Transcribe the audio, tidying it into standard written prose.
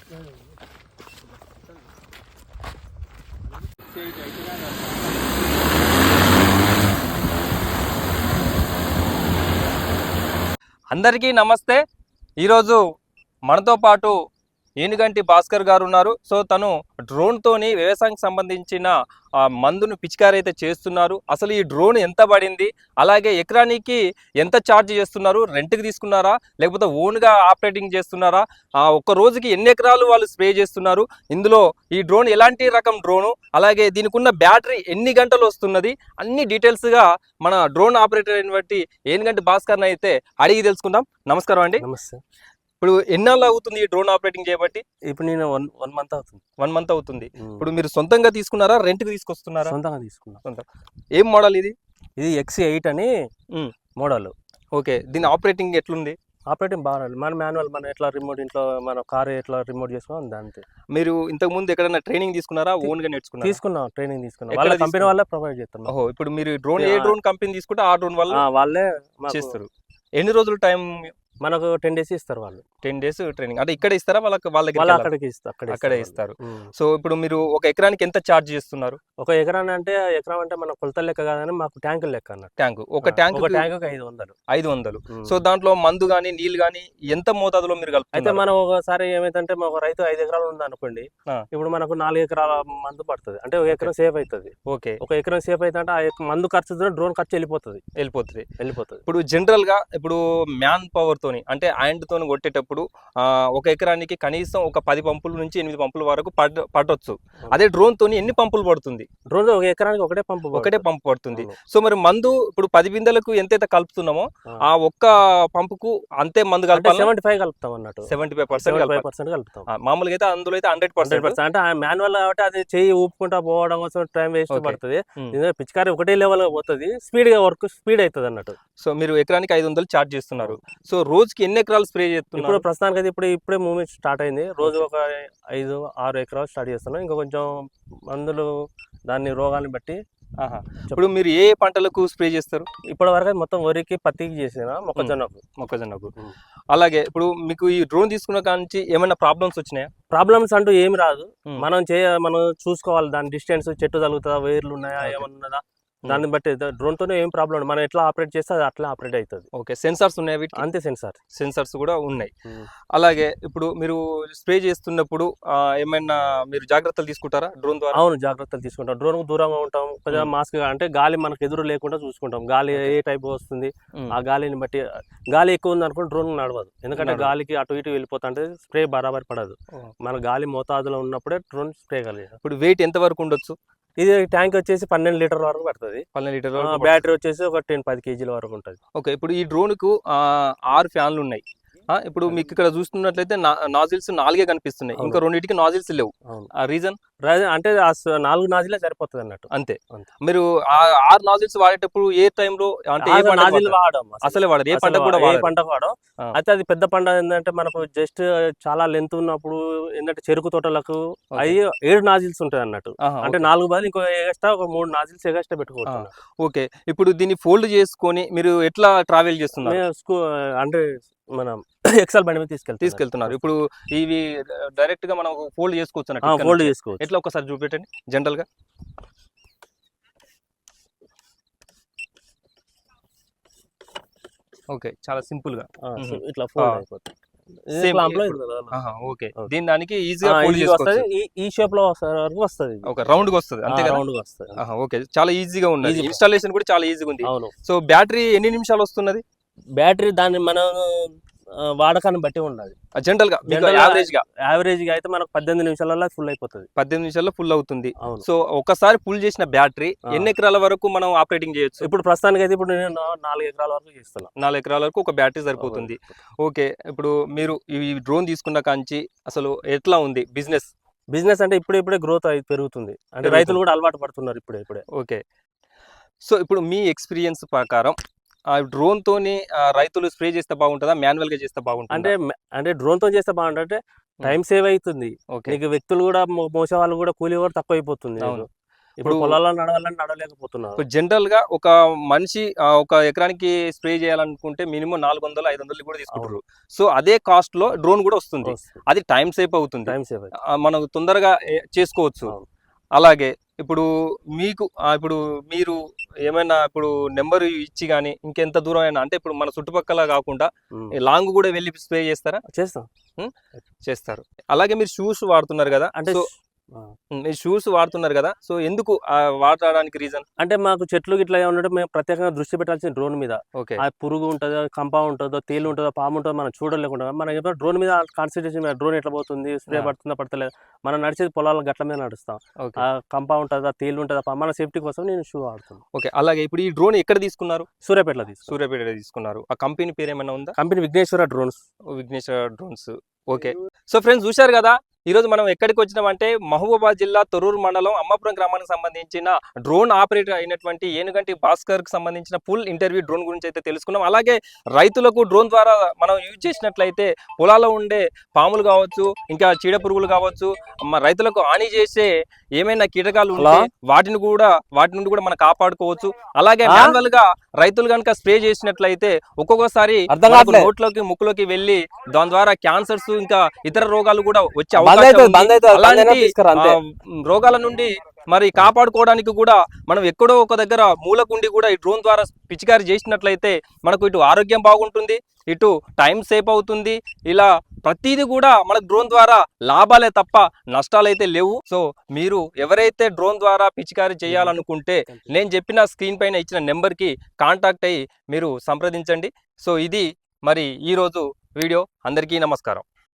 అందరికీ నమస్తే. ఈరోజు మనతో పాటు ఏనుగంటి భాస్కర్ గారు ఉన్నారు. సో తను డ్రోన్ తోని వ్యవసాయానికి సంబంధించిన మందును పిచికారీ అయితే చేస్తున్నారు. అసలు ఈ డ్రోన్ ఎంత పడింది, అలాగే ఎకరానికి ఎంత ఛార్జ్ చేస్తున్నారు, రెంట్కి తీసుకున్నారా లేకపోతే ఓన్గా ఆపరేటింగ్ చేస్తున్నారా, ఒక్క రోజుకి ఎన్ని ఎకరాలు వాళ్ళు స్ప్రే చేస్తున్నారు, ఇందులో ఈ డ్రోన్ ఎలాంటి రకం డ్రోను, అలాగే దీనికి ఉన్న బ్యాటరీ ఎన్ని గంటలు వస్తున్నది, అన్ని డీటెయిల్స్గా మన డ్రోన్ ఆపరేటర్ అయినటువంటి ఏనుగంటి భాస్కర్ని అయితే అడిగి తెలుసుకుందాం. నమస్కారం అండి. నమస్తే. ఇప్పుడు ఎన్నాళ్ళు అవుతుంది ఈ డ్రోన్ ఆపరేటింగ్ చేయబట్టి? ఇప్పుడు నేను వన్ మంత్ అవుతుంది. 1 మంత్ అవుతుంది. ఇప్పుడు మీరు సొంతంగా తీసుకున్నారా, రెంట్కి తీసుకొస్తున్నారా? సొంతంగా తీసుకున్నా. సొంతం. ఏం మోడల్ ఇది? ఇది XC8 అని మోడల్. ఓకే, దీని ఆపరేటింగ్ ఎట్లుంది? ఆపరేటింగ్ బాగా మన మాన్యువల్, మనం ఎట్లా రిమోట్ ఇంట్లో మన కార్ ఎట్లా రిమోట్ చేసుకోవాలి అంతే. మీరు ఇంతకు ముందు ఎక్కడైనా ట్రైనింగ్ తీసుకున్నారా, ఓన్ గా నేర్చుకున్నారా? తీసుకున్నాం, ట్రైనింగ్ తీసుకున్నాం. వాళ్ళ కంపెనీ వాళ్ళే ప్రొవైడ్ చేస్తాం. ఓహో, ఇప్పుడు మీరు డ్రోన్ ఏ డ్రోన్ కంపెనీ తీసుకుంటే ఆ డ్రోన్ వాళ్ళే చేస్తారు. ఎన్ని రోజులు టైం? మనకు 10 days ఇస్తారు వాళ్ళు. 10 days ట్రైనింగ్ అంటే ఇక్కడ ఇస్తారా? వాళ్ళకి అక్కడే ఇస్తారు. సో ఇప్పుడు మీరు ఒక ఎకరానికి ఎంత ఛార్జ్ చేస్తున్నారు? ఒక ఎకరాన్ని అంటే ఎకరం అంటే మన కొలతల లెక్క కాదని మాకు ట్యాంకుల లెక్క అన్నట్టు. ట్యాంకు ఒక ట్యాంకు 500. సో దాంట్లో మందు గానీ నీళ్ళు గానీ ఎంత మోతాదులో మీరు కలుపుతారు? అయితే మనం ఒకసారి ఏమైతే ఒక రైతు 5 ఎకరాలు ఉంది అనుకోండి, ఇప్పుడు మనకు 4 ఎకరాల మందు పడుతుంది అంటే ఒక ఎకరం సేఫ్ అవుతుంది. ఓకే, ఒక ఎకరం సేఫ్ అయితే అంటే ఆ మందు ఖర్చు డ్రోన్ ఖర్చు వెళ్ళిపోతుంది. ఇప్పుడు జనరల్ గా ఇప్పుడు మ్యాన్ పవర్ అంటే హ్యాండ్ తోని కొట్టేటప్పుడు ఒక ఎకరానికి కనీసం ఒక 10 పంపుల నుంచి 8 పంపుల వరకు పడవచ్చు. అదే డ్రోన్ తోని ఎన్ని పంపులు పడుతుంది? డ్రోన్ ఒక ఎకరానికి ఒకటే పంపు పడుతుంది. సో మరి మందు ఇప్పుడు 10 బిందెలకు ఎంతైతే కలుపుతున్నామో ఆ ఒక్క పంపుకు అంతే మందు కలపాలి. 75 కలుపుతాం అన్నట్టు. 75% కలుపుతాం. మామూలుగా అయితే అందులో అయితే 100% అంటే మాన్యువల్ కాబట్టి అది చెయ్యి ఊపుకుంటా పోవడం కోసం టైం వేస్ట్ పడుతుంది. పిచికారి ఒకటే లెవెల్ గా పోతుంది, స్పీడ్ గా వర్క్ స్పీడ్ అవుతుంది అన్నట్టు. సో మీరు ఎకరానికి 500 ఛార్జ్ చేస్తున్నారు. సో రోజుకి ఎన్ని ఎకరాలు స్ప్రే చేస్తున్నారు? ఇప్పుడు ప్రస్తుతానికి అయితే ఇప్పుడే మూమెంట్ స్టార్ట్ అయింది. రోజు ఒక 5-6 ఎకరాలు స్టార్ట్ చేస్తున్నాం. ఇంకా కొంచెం మందులు దాన్ని రోగాన్ని బట్టి. ఇప్పుడు మీరు ఏ పంటలకు స్ప్రే చేస్తారు? ఇప్పటి వరకు మొత్తం వరికి, పత్తికి చేసిన, మొక్కజొన్నకు. అలాగే ఇప్పుడు మీకు ఈ డ్రోన్ తీసుకున్న కాంచి ఏమైనా ప్రాబ్లమ్స్ వచ్చినాయా? ప్రాబ్లమ్స్ అంటూ ఏమి రాదు. మనం చూసుకోవాలి దాని డిస్టెన్స్, చెట్టు తగులుతుందా, వేర్లు ఉన్నాయా, ఏమన్నా దాన్ని బట్టి డ్రోన్ తోనే ఏం ప్రాబ్లం, మనం ఎట్లా ఆపరేట్ చేస్తే అది అట్లా ఆపరేట్ అవుతుంది. ఓకే, సెన్సార్స్ ఉన్నాయి వీటికి? అంతే, సెన్సార్స్ కూడా ఉన్నాయి. అలాగే ఇప్పుడు మీరు స్ప్రే చేస్తున్నప్పుడు ఏమైనా మీరు జాగ్రత్తలు తీసుకుంటారా డ్రోన్ ద్వారా? అవును, జాగ్రత్తలు తీసుకుంటాం. డ్రోన్ దూరంగా ఉంటాం, కొంచెం మాస్క్ అంటే గాలి మనకు ఎదురు లేకుండా చూసుకుంటాం. గాలి ఏ టైప్ వస్తుంది ఆ గాలిని బట్టి. గాలి ఎక్కువ ఉంది అనుకుంటే డ్రోన్ నడవదు, ఎందుకంటే గాలికి అటు ఇటు వెళ్ళిపోతుంటే స్ప్రే బరాబర్ పడదు. మన గాలి మోతాదులో ఉన్నప్పుడే డ్రోన్ స్ప్రే కలిగి. ఇప్పుడు వెయిట్ ఎంత వరకు ఉండొచ్చు? ఇది ట్యాంక్ వచ్చేసి 12 లీటర్ల వరకు పడుతుంది. 12 లీటర్ల. బ్యాటరీ వచ్చేసి ఒక 10 కేజీల వరకు ఉంటుంది. ఓకే, ఇప్పుడు ఈ డ్రోన్ కు 6 ఫ్యాన్లు ఉన్నాయి. ఇప్పుడు మీకు ఇక్కడ చూస్తున్నట్లయితే నాజిల్స్ 4 కనిపిస్తున్నాయి, ఇంకా 2కి నాజిల్స్ లేవు. రీజన్ అంటే 4 నాజిలే సరిపోతుంది అన్నట్టు. అంతే. మీరు 6 నాజిల్స్ వాడేటప్పుడు ఏ టైంలో అంటే అసలే వాడరు, ఏ పంట కూడా వాడడం. అయితే అది పెద్ద పంట ఏంటంటే మనకు జస్ట్ చాలా లెంత్ ఉన్నప్పుడు ఏంటంటే చెరుకు తోటలకు అవి 7 నాజిల్స్ ఉంటాయి అన్నట్టు. అంటే 4 బదులు ఇంకో ఎక్స్ట్రా ఒక 3 నాజిల్స్ ఎక్స్ట్రా పెట్టుకోవచ్చు. ఓకే, ఇప్పుడు దీన్ని ఫోల్డ్ చేసుకొని మీరు ఎట్లా ట్రావెల్ చేస్తున్నారు? అంటే మనం ఎక్సెల్ బండి మీద తీసుకెళ్తున్నారు. ఇప్పుడు ఇవి డైరెక్ట్ గా మనం ఫోల్డ్ చేసుకోవచ్చు. ఫోల్డ్ చేసుకోవచ్చు. ఎట్లా ఒకసారి చూపెట్టండి జనరల్ గా. ఓకే, చాలా సింపుల్ గా ఇట్లా ఫోల్డ్ అయిపోతుంది. ఓకే, దీని దానికి ఈజీగా ఫోల్డ్ చేసుకోవచ్చు. ఈ షేప్ లో వస్తుంది, ఒక రౌండ్ గా వస్తుంది. అంతే కదా? రౌండ్ గా వస్తుంది. ఓకే, చాలా ఈజీగా ఉంది. ఇన్స్టాలేషన్ కూడా చాలా ఈజీగా ఉంది. సో బ్యాటరీ ఎన్ని నిమిషాలు వస్తున్నది? బ్యాటరీ దాన్ని మనం వాడకాన్ని బట్టి ఉన్నది. జనరల్ గా యావరేజ్ గా అయితే మనకు 18 నిమిషాలలో ఫుల్ అయిపోతుంది. 18 నిమిషాల్లో ఫుల్ అవుతుంది. సో ఒకసారి ఫుల్ చేసిన బ్యాటరీ ఎన్ని ఎకరాల వరకు మనం ఆపరేటింగ్ చేయొచ్చు? ఇప్పుడు ప్రస్తుతానికి అయితే ఇప్పుడు నేను 4 ఎకరాల వరకు చేస్తున్నాను. 4 ఎకరాల వరకు ఒక బ్యాటరీ సరిపోతుంది. ఓకే, ఇప్పుడు మీరు ఈ డ్రోన్ తీసుకున్న కాంచి అసలు ఎట్లా ఉంది బిజినెస్ అంటే ఇప్పుడే గ్రోత్ పెరుగుతుంది. అంటే రైతులు కూడా అలవాటు పడుతున్నారు ఇప్పుడే. ఓకే, సో ఇప్పుడు మీ ఎక్స్పీరియన్స్ ప్రకారం డ్రోన్ తోని రైతులు స్ప్రే చేస్తే బాగుంటుందా, మాన్యువల్ గా చేస్తే బాగుంటుంది? అంటే డ్రోన్ తో చేస్తే బాగుంటుంది. టైం సేవ్ అవుతుంది. నీకు వ్యక్తులు కూడా మోసే వాళ్ళు కూడా కూలీ కూడా తక్కువ అయిపోతుంది. ఇప్పుడు పొలాల్లో నడవాలని నడవలేకపోతున్నారు. ఇప్పుడు జనరల్ గా ఒక మనిషి ఒక ఎకరానికి స్ప్రే చేయాలనుకుంటే మినిమం 400-500 కూడా తీసుకుంటారు. సో అదే కాస్ట్ లో డ్రోన్ కూడా వస్తుంది. అది టైం సేవ్ అవుతుంది, మనం తొందరగా చేసుకోవచ్చు. అలాగే ఇప్పుడు మీకు ఇప్పుడు మీరు ఏమైనా ఇప్పుడు నెంబర్ ఇచ్చి కానీ ఇంకెంత దూరం అయినా అంటే ఇప్పుడు మన చుట్టుపక్కల కాకుండా లాంగ్ కూడా వెళ్ళి స్ప్రే చేస్తారా? చేస్తారు. అలాగే మీరు షూస్ వాడుతున్నారు కదా, అంటే మీరు షూస్ వాడుతున్నారు కదా, సో ఎందుకు వాడడానికి రీజన్? అంటే మాకు చెట్లు గిట్లా ఉన్నట్టు మేము ప్రత్యేకంగా దృష్టి పెట్టాల్సిన డ్రోన్ మీద. ఆ పురుగు ఉంటుందో, కంప ఉంటుందో, తేలు ఉంటుందో, పాము ఉంటుందో మనం చూడలేకుండా మనం డ్రోన్ మీద కాన్సన్ట్రేషన్ మీద, డ్రోన్ ఎట్లా పోతుంది, స్ప్రే పడుతుందా పడతలేదు, మనం నడిచేది పొలాల గట్ల మీద నడుస్తాం. ఆ కంప ఉంటుందా, తేలు ఉంటుందా, మన సేఫ్టీ కోసం నేను షూ వాడుతాను. ఓకే. అలాగే ఇప్పుడు ఈ డ్రోన్ ఎక్కడ తీసుకున్నారు? సూర్యాపేటలో తీసుకున్నారు. ఆ కంపెనీ పేరు ఏమైనా ఉందా? Company Vighneshwara drones. Okay. So friends చూశారు కదా, ఈరోజు మనం ఎక్కడికి వచ్చినామంటే మహబూబాబాద్ జిల్లా తొర్రూరు మండలం అమ్మాపురం గ్రామానికి సంబంధించిన డ్రోన్ ఆపరేటర్ అయినటువంటి ఏనుగంటి భాస్కర్ కి సంబంధించిన ఫుల్ ఇంటర్వ్యూ డ్రోన్ గురించి అయితే తెలుసుకున్నాం. అలాగే రైతులకు డ్రోన్ ద్వారా మనం యూజ్ చేసినట్లయితే పొలాల్లో ఉండే పాములు కావచ్చు, ఇంకా చీడ పురుగులు కావచ్చు, రైతులకు హాని చేసే ఏమైనా కీటకాలు ఉంటే వాటి నుండి కూడా మనం కాపాడుకోవచ్చు. అలాగే మాన్యువల్ గా రైతులు కనుక స్ప్రే చేసినట్లయితే ఒక్కొక్కసారి నోట్లోకి ముక్కులోకి వెళ్ళి దాని ద్వారా క్యాన్సర్స్ ఇంకా ఇతర రోగాలు కూడా వచ్చే అవకాశం ఉంది. అలాంటి రోగాల నుండి మరి కాపాడుకోవడానికి కూడా మనం ఎక్కడో ఒక దగ్గర మూలకుండి కూడా ఈ డ్రోన్ ద్వారా పిచికారి చేసినట్లయితే మనకు ఇటు ఆరోగ్యం బాగుంటుంది, ఇటు టైం సేవ్ అవుతుంది. ఇలా ప్రతిదీ కూడా మనకు డ్రోన్ ద్వారా లాభాలే తప్ప నష్టాలు అయితే లేవు. సో మీరు ఎవరైతే డ్రోన్ ద్వారా పిచికారి చేయాలనుకుంటే నేను చెప్పిన స్క్రీన్ పైన ఇచ్చిన నెంబర్కి కాంటాక్ట్ అయ్యి మీరు సంప్రదించండి. సో ఇది మరి ఈరోజు వీడియో. అందరికీ నమస్కారం.